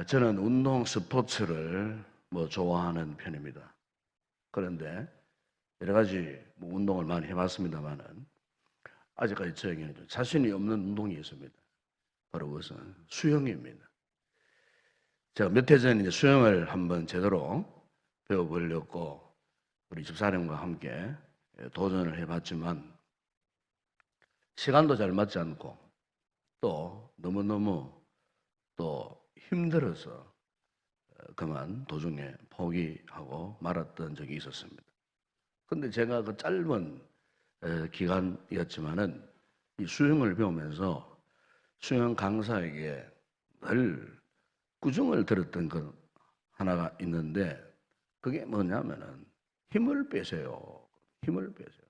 저는 운동 스포츠를 좋아하는 편입니다. 그런데 여러 가지 운동을 많이 해봤습니다만은 아직까지 저에게는 좀 자신이 없는 운동이 있습니다. 바로 그것은 수영입니다. 제가 몇 해 전에 수영을 한번 제대로 배워보려고 우리 집사람과 함께 도전을 해봤지만 시간도 잘 맞지 않고 또 너무너무 또 힘들어서 그만 도중에 포기하고 말았던 적이 있었습니다. 근데 제가 그 짧은 기간이었지만은 이 수영을 배우면서 수영 강사에게 늘 꾸중을 들었던 그 하나가 있는데 그게 뭐냐면은 힘을 빼세요. 힘을 빼세요.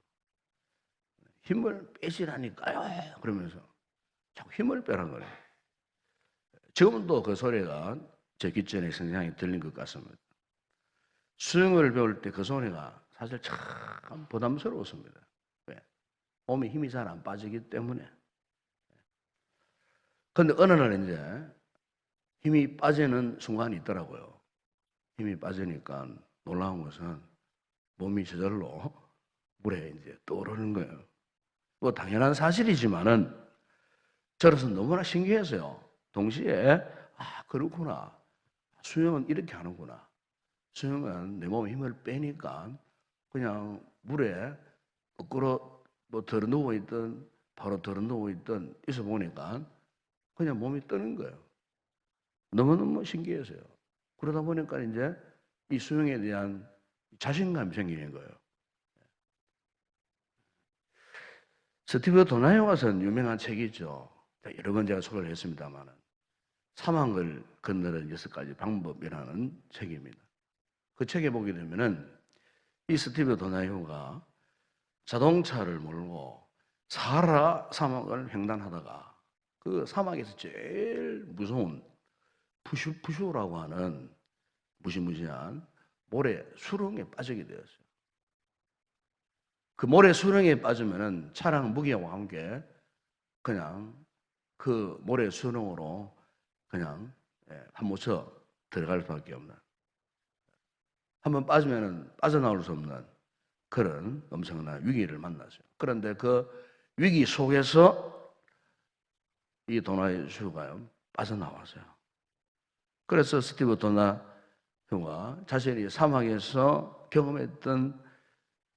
힘을 빼시라니까요. 그러면서 자꾸 힘을 빼란 거예요. 지금도 그 소리가 제 귓전에 생생하게 들린 것 같습니다. 수영을 배울 때 그 소리가 사실 참 부담스러웠습니다. 왜? 몸에 힘이 잘 안 빠지기 때문에. 근데 어느 날 이제 힘이 빠지는 순간이 있더라고요. 힘이 빠지니까 놀라운 것은 몸이 저절로 물에 이제 떠오르는 거예요. 뭐 당연한 사실이지만은 저로서 너무나 신기해서요. 동시에 그렇구나. 수영은 이렇게 하는구나. 수영은 내 몸에 힘을 빼니까 그냥 물에 거꾸로 들어 누워 있든 바로 들어 누워 있든 있어 보니까 그냥 몸이 뜨는 거예요. 너무너무 신기해서요. 그러다 보니까 이제 이 수영에 대한 자신감이 생기는 거예요. 스티브 도나이오가 쓴 유명한 책이 있죠. 여러 번 제가 소개를 했습니다만 사막을 건너는 6가지 방법이라는 책입니다. 그 책에 보게 되면은 이 스티브 도나이오가 자동차를 몰고 사하라 사막을 횡단하다가 그 사막에서 제일 무서운 푸슈라고 하는 무시무시한 모래 수렁에 빠지게 되었어요. 그 모래 수렁에 빠지면은 차량 무게와 함께 그냥 그 모래 수렁으로 그냥 한무쳐 들어갈 수밖에 없는, 한번 빠지면은 빠져나올 수 없는 그런 엄청난 위기를 만났어요. 그런데 그 위기 속에서 이 도나휴가요 빠져나왔어요. 그래서 스티브 도나휴가 자신이 사막에서 경험했던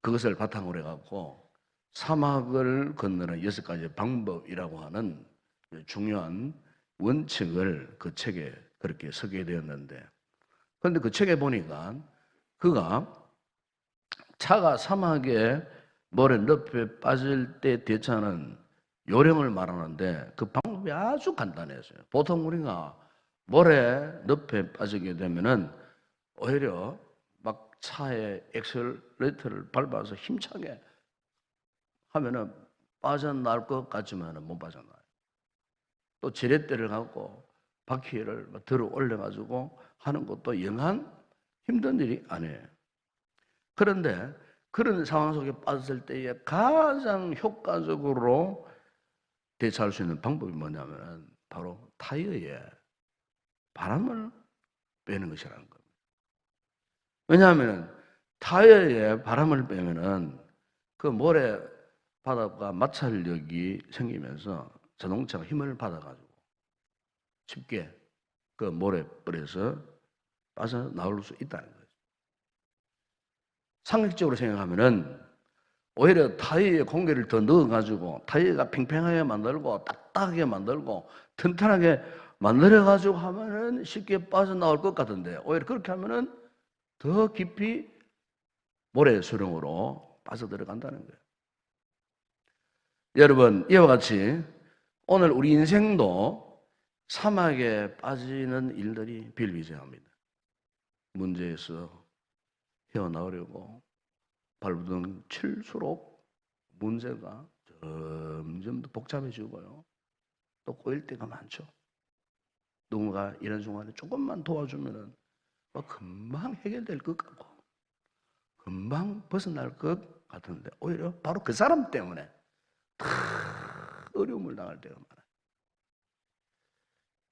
그것을 바탕으로 해갖고 사막을 건너는 6가지 방법이라고 하는 중요한 원칙을 그 책에 그렇게 소개되었는데, 그런데 그 책에 보니까 그가 차가 사막에 모래 늪에 빠질 때 대처하는 요령을 말하는데 그 방법이 아주 간단했어요. 보통 우리가 모래 늪에 빠지게 되면은 오히려 막 차에 엑셀레이터를 밟아서 힘차게 하면은 빠져나올 것 같지만은 못 빠져나와요. 또 지렛대를 갖고 바퀴를 들어 올려가지고 하는 것도 영한 힘든 일이 아니에요. 그런데 그런 상황 속에 빠졌을 때에 가장 효과적으로 대처할 수 있는 방법이 뭐냐면 바로 타이어에 바람을 빼는 것이라는 겁니다. 왜냐하면 타이어에 바람을 빼면은 그 모래 바닥과 마찰력이 생기면서 자동차가 힘을 받아가지고 쉽게 그 모래불에서 빠져나올 수 있다는 거죠. 상식적으로 생각하면은 오히려 타이어에 공기를 더 넣어가지고 타이어가 팽팽하게 만들고 딱딱하게 만들고 튼튼하게 만들어가지고 하면은 쉽게 빠져나올 것 같은데 오히려 그렇게 하면은 더 깊이 모래 수렁으로 빠져들어간다는 거예요. 여러분, 이와 같이 오늘 우리 인생도 사막에 빠지는 일들이 비일비재합니다. 문제에서 헤어나오려고 발버둥 칠수록 문제가 점점 더 복잡해지고요. 또 꼬일 때가 많죠. 누군가 이런 순간에 조금만 도와주면은 금방 해결될 것 같고 금방 벗어날 것 같은데 오히려 바로 그 사람 때문에 다 어려움을 당할 때가 많아요.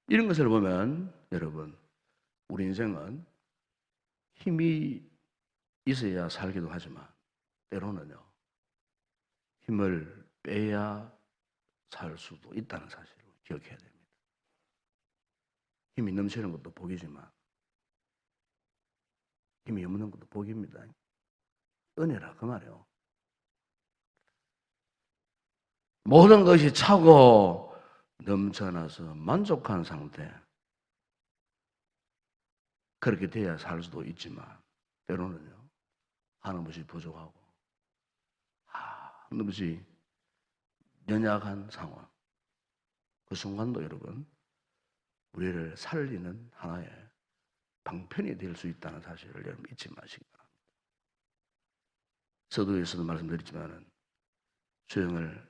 이런 것을 보면 여러분, 우리 인생은 힘이 있어야 살기도 하지만 때로는요, 힘을 빼야 살 수도 있다는 사실을 기억해야 됩니다. 힘이 넘치는 것도 복이지만 힘이 없는 것도 복입니다. 은혜라 그 말이에요. 모든 것이 차고 넘쳐나서 만족한 상태, 그렇게 돼야 살 수도 있지만 때로는요, 한없이 부족하고 한없이 연약한 상황, 그 순간도 여러분, 우리를 살리는 하나의 방편이 될 수 있다는 사실을 여러분 잊지 마시기 바랍니다. 서두에서도 말씀드렸지만 수영을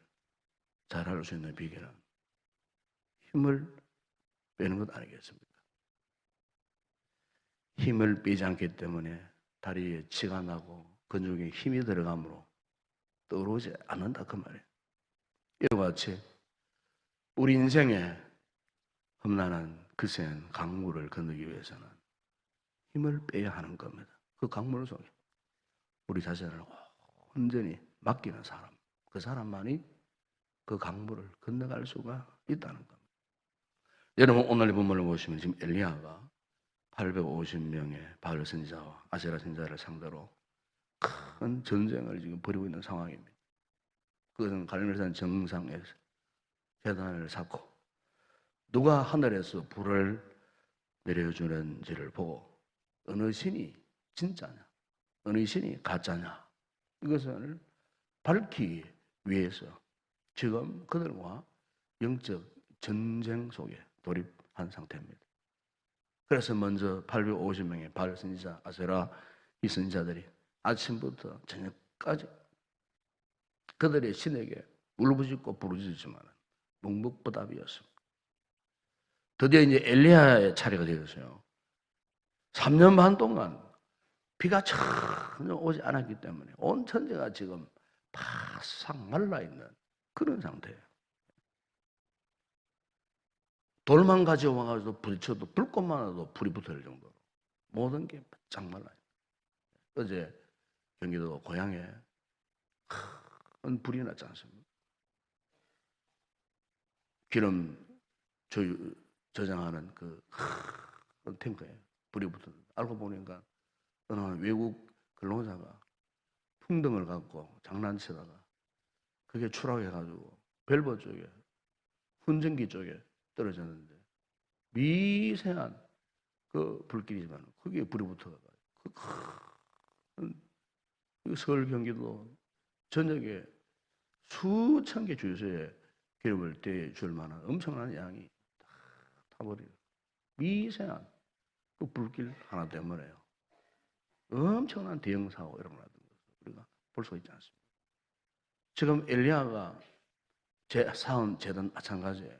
잘할 수 있는 비결은 힘을 빼는 것 아니겠습니까? 힘을 빼지 않기 때문에 다리에 치가 나고 근육에 힘이 들어가므로 떠오르지 않는다 그 말이에요. 이와 같이 우리 인생에 험난한 거센 강물을 건너기 위해서는 힘을 빼야 하는 겁니다. 그 강물 속에 우리 자신을 온전히 맡기는 사람, 그 사람만이 그 강물을 건너갈 수가 있다는 겁니다. 여러분 오늘 본문을 보시면 지금 엘리야가 850명의 바알 선지자와 아세라 선지자를 상대로 큰 전쟁을 지금 벌이고 있는 상황입니다. 그것은 갈멜산 정상에서 제단을 쌓고 누가 하늘에서 불을 내려주는지를 보고 어느 신이 진짜냐, 어느 신이 가짜냐, 이것을 밝히기 위해서 지금 그들과 영적 전쟁 속에 돌입한 상태입니다. 그래서 먼저 850명의 바알 선지자, 아세라 이 선지자들이 아침부터 저녁까지 그들의 신에게 울부짖고 부르짖지만 묵묵부답이었습니다. 드디어 이제 엘리야의 차례가 되었어요. 3년 반 동안 비가 전혀 오지 않았기 때문에 온 천지가 지금 바싹 말라있는 그런 상태예요. 돌만 가져와가지고 부딪혀도 불꽃만 와도 불이 붙을 정도로 모든 게 바짝 말라요. 어제 경기도 고향에 큰 불이 났지 않습니까? 기름 저장하는 그 탱크에 불이 붙었는데 알고 보니까 어느 외국 근로자가 풍등을 갖고 장난치다가 그게 추락해가지고 밸브 쪽에 훈증기 쪽에 떨어졌는데 미세한 그 불길이지만 거기에 불이 붙어가지고 그 서울 경기도 저녁에 수천 개 주유소에 기름을 대줄 만한 엄청난 양이 다 타버려요. 미세한 그 불길 하나 때문에요. 엄청난 대형 사고 일어나는 것을 우리가 볼 수 있지 않습니까? 지금 엘리야가 쌓은 제단 마찬가지예요.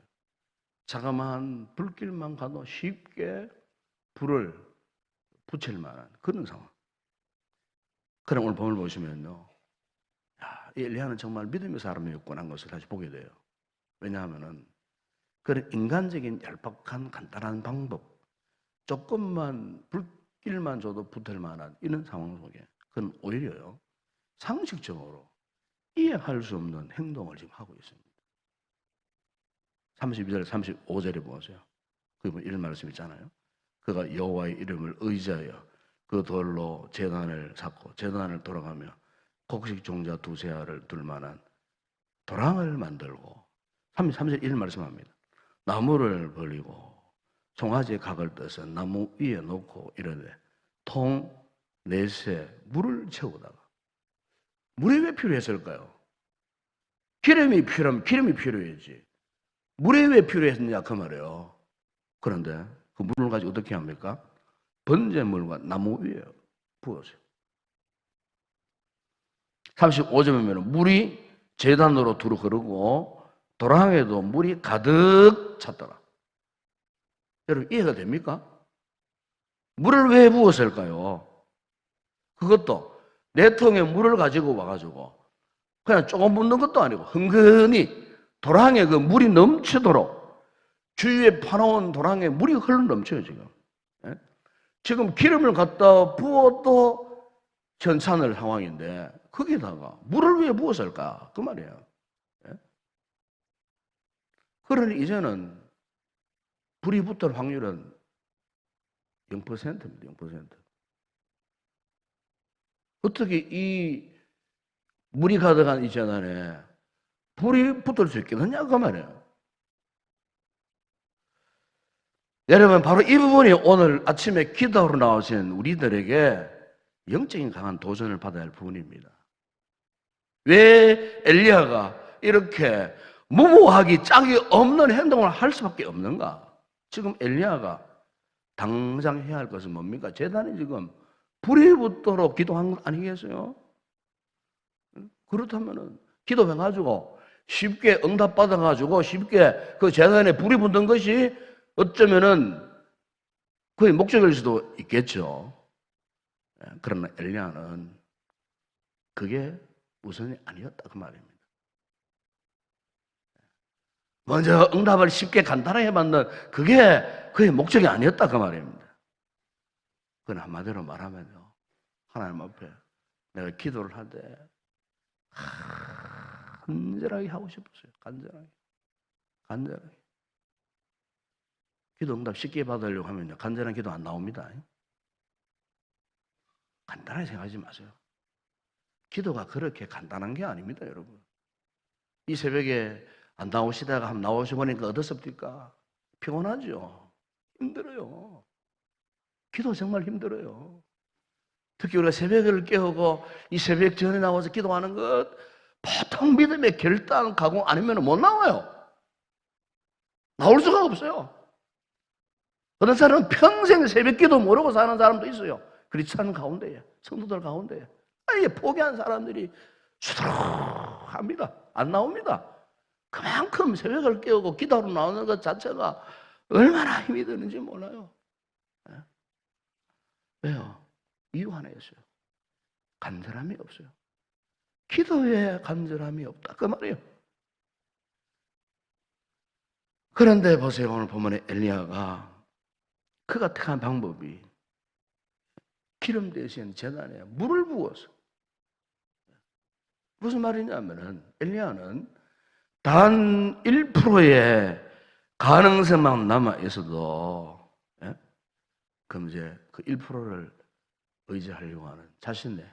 자그마한 불길만 가도 쉽게 불을 붙일 만한 그런 상황. 그럼 오늘 본문을 보시면요, 이 엘리야는 정말 믿음의 사람이었구나 하는 것을 다시 보게 돼요. 왜냐하면은 그런 인간적인 얄팍한 간단한 방법, 조금만 불길만 줘도 붙을 만한 이런 상황 속에 그건 오히려요, 상식적으로 이해할 수 없는 행동을 지금 하고 있습니다. 32절, 35절에 보세요. 그분 이런 말씀 있잖아요. 그가 여호와의 이름을 의지하여 그 돌로 제단을 쌓고 제단을 돌아가며 곡식 종자 두세 알을 둘 만한 도랑을 만들고 33절 이런 말씀합니다. 나무를 벌리고 송아지의 각을 떠서 나무 위에 놓고 이러되 통 넷에 물을 채우다가 물이 왜 필요했을까요? 기름이 필요하면 기름이 필요했지. 물이 왜 필요했느냐 그 말이에요. 그런데 그 물을 가지고 어떻게 합니까? 번제물과 나무 위에 부었어요. 35절에 보면 물이 제단으로 두루 흐르고 도랑에도 물이 가득 찼더라. 여러분 이해가 됩니까? 물을 왜 부었을까요? 그것도 내 통에 물을 가지고 와가지고 그냥 조금 붓는 것도 아니고 흥건히 도랑에 그 물이 넘치도록 주위에 파놓은 도랑에 물이 흘러 넘쳐요, 지금. 예? 지금 기름을 갖다 부어도 현산할 상황인데, 거기다가 물을 왜 부었을까? 그 말이에요. 예? 그러니 이제는 불이 붙을 확률은 0%입니다, 0%. 어떻게 이 물이 가득한 이 재단에 불이 붙을 수 있겠느냐, 그 말이에요. 여러분, 바로 이 부분이 오늘 아침에 기도하러 나오신 우리들에게 영적인 강한 도전을 받아야 할 부분입니다. 왜 엘리야가 이렇게 무모하기 짝이 없는 행동을 할 수밖에 없는가? 지금 엘리야가 당장 해야 할 것은 뭡니까? 제단이 지금 불이 붙도록 기도한 것 아니겠어요? 그렇다면은 기도해가지고 쉽게 응답받아가지고 쉽게 그 제단에 불이 붙는 것이 어쩌면은 그의 목적일 수도 있겠죠. 그러나 엘리야는 그게 우선이 아니었다 그 말입니다. 먼저 응답을 쉽게 간단하게 받는 그게 그의 목적이 아니었다 그 말입니다. 그건 한마디로 말하면요, 하나님 앞에 내가 기도를 할 때 간절하게 하고 싶었어요. 간절하게. 기도 응답 쉽게 받으려고 하면요, 간절한 기도 안 나옵니다. 간단하게 생각하지 마세요. 기도가 그렇게 간단한 게 아닙니다, 여러분. 이 새벽에 안 나오시다가 한번 나오셔보니까 어떻습니까? 피곤하죠? 힘들어요. 기도 정말 힘들어요. 특히 우리가 새벽을 깨우고 이 새벽 전에 나와서 기도하는 것, 보통 믿음의 결단, 각오 아니면 못 나와요. 나올 수가 없어요. 어떤 사람은 평생 새벽 기도 모르고 사는 사람도 있어요. 크리스찬 가운데에, 성도들 가운데에. 아예 포기한 사람들이 수두룩합니다. 안 나옵니다. 그만큼 새벽을 깨우고 기도하러 나오는 것 자체가 얼마나 힘이 드는지 몰라요. 왜요? 이유 하나 있어요. 간절함이 없어요. 기도에 간절함이 없다 그 말이에요. 그런데 보세요, 오늘 본문에 엘리야가 그가 택한 방법이 기름 대신 제단에 물을 부어서, 무슨 말이냐면은 엘리야는 단 1%의 가능성만 남아 있어도, 예? 그럼 이제 그 1%를 의지하려고 하는 자신의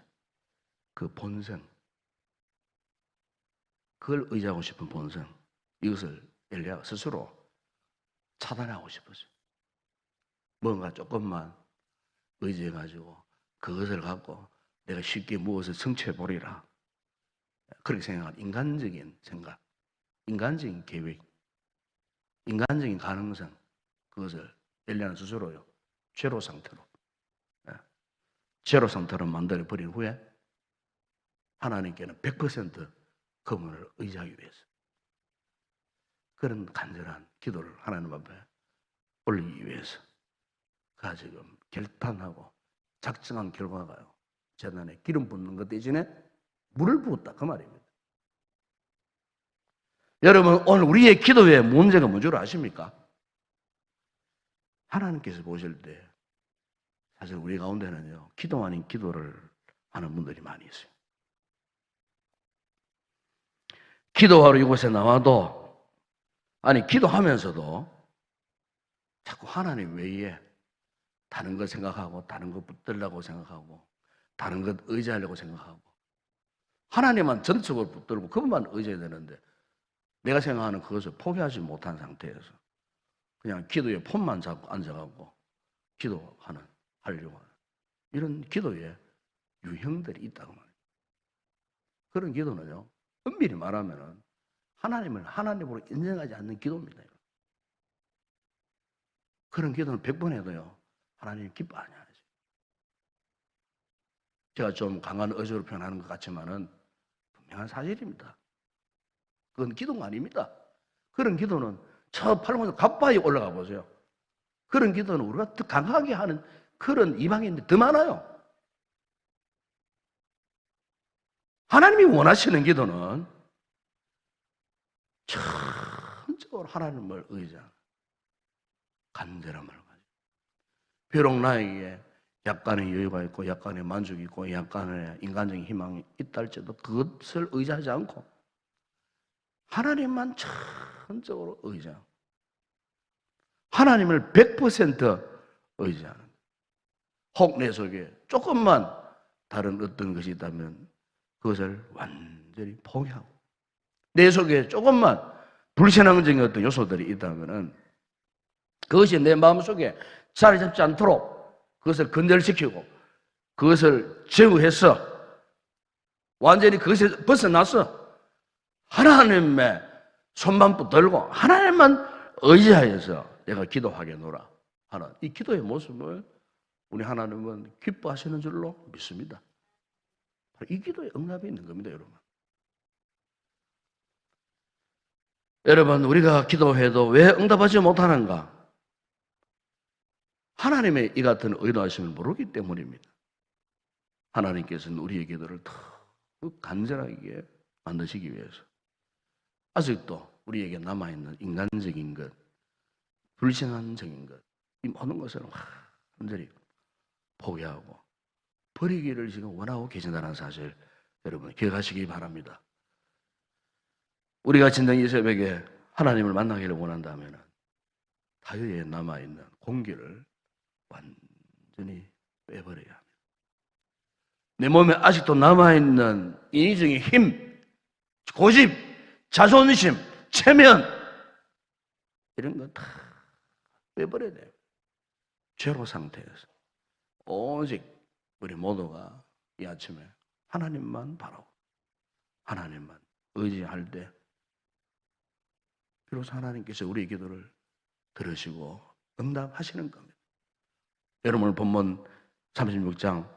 그 본성, 그걸 의지하고 싶은 본성, 이것을 엘리야가 스스로 차단하고 싶었어요. 뭔가 조금만 의지해가지고 그것을 갖고 내가 쉽게 무엇을 성취해보리라, 그렇게 생각하는 인간적인 생각, 인간적인 계획, 인간적인 가능성, 그것을 엘리야는 스스로요, 제로 상태로 만들어버린 후에 하나님께는 100% 그분을 의지하기 위해서 그런 간절한 기도를 하나님 앞에 올리기 위해서 그가 지금 결단하고 작정한 결과가요, 제단에 기름 붓는 것 대신에 물을 부었다 그 말입니다. 여러분, 오늘 우리의 기도의 문제가 뭔 줄 아십니까? 하나님께서 보실 때 사실 우리 가운데는요, 기도 아닌 기도를 하는 분들이 많이 있어요. 기도하러 이곳에 나와도, 아니 기도하면서도 자꾸 하나님 외에 다른 것 생각하고, 다른 것 붙들려고 생각하고, 다른 것 의지하려고 생각하고, 하나님만 전적으로 붙들고 그것만 의지해야 되는데 내가 생각하는 그것을 포기하지 못한 상태에서 그냥 기도에 폰만 잡고 앉아가고 하려고 하는 이런 기도에 유형들이 있다고 말해요. 그런 기도는요, 엄밀히 말하면 하나님을 하나님으로 인정하지 않는 기도입니다. 그런 기도는 100번 해도요, 하나님 기뻐하지 않으세요. 제가 좀 강한 의지로 표현하는 것 같지만은 분명한 사실입니다. 그건 기도가 아닙니다. 그런 기도는 저 팔목에서 가빠이 올라가 보세요. 그런 기도는 우리가 더 강하게 하는 그런 이방인들이 더 많아요. 하나님이 원하시는 기도는 전적으로 하나님을 의지하는, 간절함을 가지고. 비록 나에게 약간의 여유가 있고 약간의 만족이 있고 약간의 인간적인 희망이 있다 할지라도 그것을 의지하지 않고 하나님만 전적으로 의지하고 하나님을 100% 의지하는, 혹 내 속에 조금만 다른 어떤 것이 있다면 그것을 완전히 포기하고, 내 속에 조금만 불신앙적인 어떤 요소들이 있다면 그것이 내 마음속에 자리 잡지 않도록 그것을 건절시키고 그것을 제거해서 완전히 그것에서 벗어나서 하나님의 손만 붙들고 하나님만 의지하여서 내가 기도하겠노라 하는 이 기도의 모습을 우리 하나님은 기뻐하시는 줄로 믿습니다. 이 기도에 응답이 있는 겁니다, 여러분. 여러분, 우리가 기도해도 왜 응답하지 못하는가? 하나님의 이 같은 의도하심을 모르기 때문입니다. 하나님께서는 우리의 기도를 더 간절하게 만드시기 위해서 아직도 우리에게 남아있는 인간적인 것, 불신앙적인 것, 이 모든 것을 완전히 포기하고 버리기를 지금 원하고 계신다는 사실 여러분 기억하시기 바랍니다. 우리가 진정 이 새벽에 하나님을 만나기를 원한다면 타유에 남아있는 공기를 완전히 빼버려야 합니다. 내 몸에 아직도 남아있는 인위적인 힘, 고집, 자존심, 체면 이런 거 다 빼버려야 돼요. 죄로 상태에서 오직 우리 모두가 이 아침에 하나님만 바라고 하나님만 의지할 때 비로소 하나님께서 우리의 기도를 들으시고 응답하시는 겁니다. 여러분 본문 36장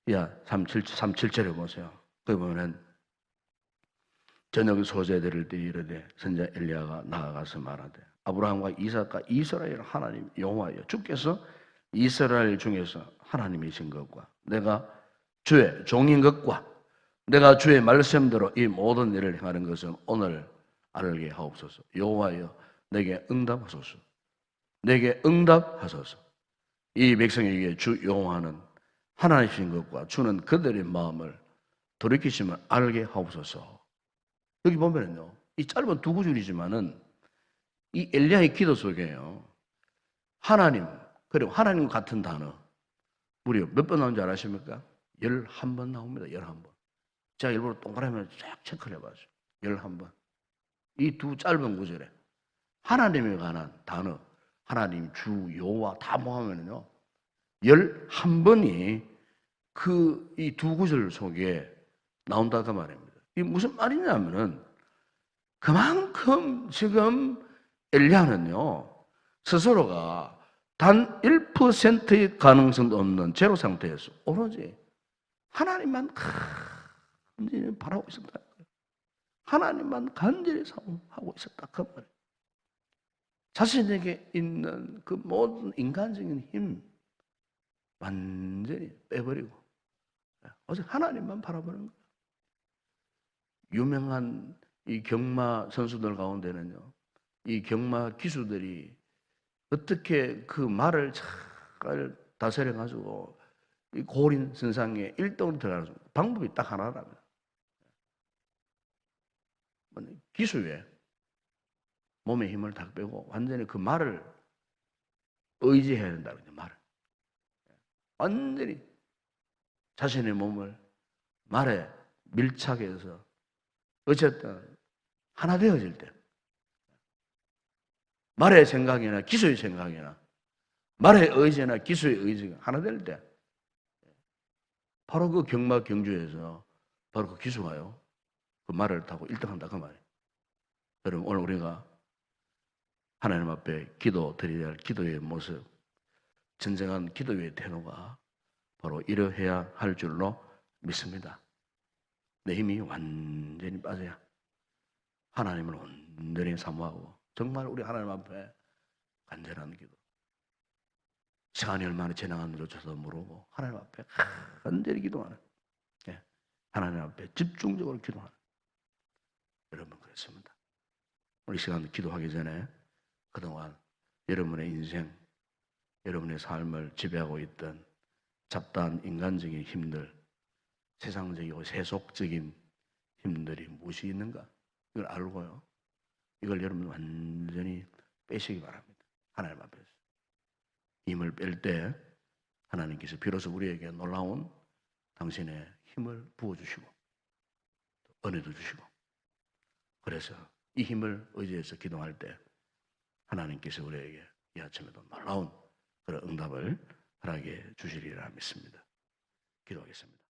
37절에 보세요. 거기 보면은 저녁 소재들을 이르되 선지자 엘리야가 나아가서 말하되 아브라함과 이삭과 이스라엘 하나님 여호와여 주께서 이스라엘 중에서 하나님이신 것과 내가 주의 종인 것과 내가 주의 말씀대로 이 모든 일을 행하는 것은 오늘 알게 하옵소서. 여호와여 내게 응답하소서. 내게 응답하소서. 이 백성에게 주 여호와는 하나님이신 것과 주는 그들의 마음을 돌이키심을 알게 하옵소서. 여기 보면은요, 이 짧은 두 구절이지만은 이 엘리야의 기도 속에요, 하나님 그리고 하나님 같은 단어 무려 몇 번 나온지 아십니까? 11번 나옵니다. 11번. 제가 일부러 동그라미를 쫙 체크를 해봤어요. 11번. 이 두 짧은 구절에 하나님에 관한 단어, 하나님, 주, 여호와 다 모으면요 11번이 그 이 두 구절 속에 나온다 그 말입니다. 이게 무슨 말이냐면은 그만큼 지금 엘리야는요 스스로가 단 1%의 가능성도 없는 제로 상태에서 오로지 하나님만 간절히 바라고 있었다. 하나님만 간절히 사모하고 있었다. 그 말이에요. 자신에게 있는 그 모든 인간적인 힘 완전히 빼버리고 오직 하나님만 바라보는 거예요. 유명한 이 경마 선수들 가운데는요, 이 경마 기수들이 어떻게 그 말을 잘 다스려가지고 이 고린 선상에 1등으로 들어가는 방법이 딱 하나랍니다. 기수에 몸에 힘을 다 빼고 완전히 그 말을 의지해야 된다. 말을 완전히 자신의 몸을 말에 밀착해서 어쨌든 하나 되어질 때 말의 생각이나 기수의 생각이나 말의 의지나 기수의 의지가 하나 될 때 바로 그 경마 경주에서 바로 그 기수가요 그 말을 타고 1등한다 그 말이에요. 여러분 오늘 우리가 하나님 앞에 기도 드려야 할 기도의 모습, 진정한 기도의 태도가 바로 이러해야 할 줄로 믿습니다. 내 힘이 완전히 빠져야 하나님을 온전히 사모하고 정말 우리 하나님 앞에 간절한 기도, 시간이 얼마나 지나갔는지조차도 모르고 하나님 앞에 간절히 기도하는, 하나님 앞에 집중적으로 기도하는 여러분 그렇습니다. 우리 시간 기도하기 전에 그동안 여러분의 인생, 여러분의 삶을 지배하고 있던 잡다한 인간적인 힘들, 세상적이고 세속적인 힘들이 무엇이 있는가? 이걸 알고요. 이걸 여러분 완전히 빼시기 바랍니다. 하나님 앞에서. 힘을 뺄 때 하나님께서 비로소 우리에게 놀라운 당신의 힘을 부어주시고 은혜도 주시고, 그래서 이 힘을 의지해서 기도할 때 하나님께서 우리에게 이 아침에도 놀라운 그런 응답을 하게 주시리라 믿습니다. 기도하겠습니다.